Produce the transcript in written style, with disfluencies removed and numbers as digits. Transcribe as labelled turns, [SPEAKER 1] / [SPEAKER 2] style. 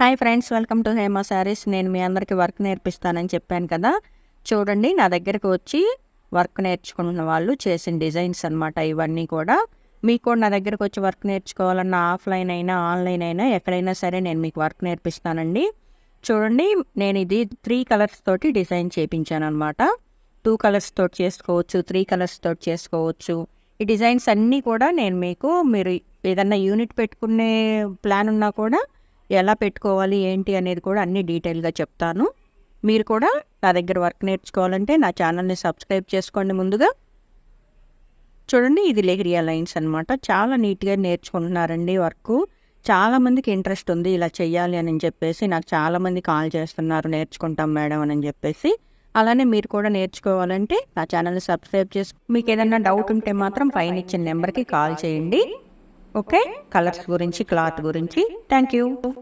[SPEAKER 1] Hi friends, welcome to Hema saris. నేను మీ అందరికీ work నేర్పిస్తానని చెప్పాను కదా. చూడండి, నా దగ్గరకు వచ్చి వర్క్ నేర్చుకున్న వాళ్ళు చేసిన డిజైన్స్ అనమాట ఇవన్నీ కూడా. మీకు కూడా నా దగ్గరకు వచ్చి వర్క్ నేర్చుకోవాలన్న ఆఫ్లైన్ అయినా ఆన్లైన్ అయినా ఎక్కడైనా సరే నేను మీకు వర్క్ నేర్పిస్తానండి. చూడండి, నేను ఇది 3 కలర్స్ తోటి డిజైన్ చేయించాను అనమాట. 2 కలర్స్ తోటి చేసుకోవచ్చు, 3 కలర్స్ తోటి చేసుకోవచ్చు. ఈ డిజైన్స్ అన్నీ కూడా నేను మీరు ఏదన్నా యూనిట్ పెట్టుకునే ప్లాన్ ఉన్నా కూడా ఎలా పెట్టుకోవాలి ఏంటి అనేది కూడా అన్నీ డీటెయిల్గా చెప్తాను. మీరు కూడా నా దగ్గర వర్క్ నేర్చుకోవాలంటే నా ఛానల్ని సబ్స్క్రైబ్ చేసుకోండి. ముందుగా చూడండి, ఇది లెహరియా లైన్స్ అనమాట. చాలా నీట్గా నేర్చుకుంటున్నారండి వర్క్. చాలామందికి ఇంట్రెస్ట్ ఉంది ఇలా చెయ్యాలి అని చెప్పేసి. నాకు చాలామంది కాల్ చేస్తున్నారు, నేర్చుకుంటాం మేడం అని చెప్పేసి. అలానే మీరు కూడా నేర్చుకోవాలంటే నా ఛానల్ని సబ్స్క్రైబ్ చేసుకో. మీకు ఏదైనా డౌట్ ఉంటే మాత్రం పైన ఇచ్చిన నెంబర్కి కాల్ చేయండి. ఓకే, కలర్స్ గురించి, క్లాత్ గురించి. Thank you.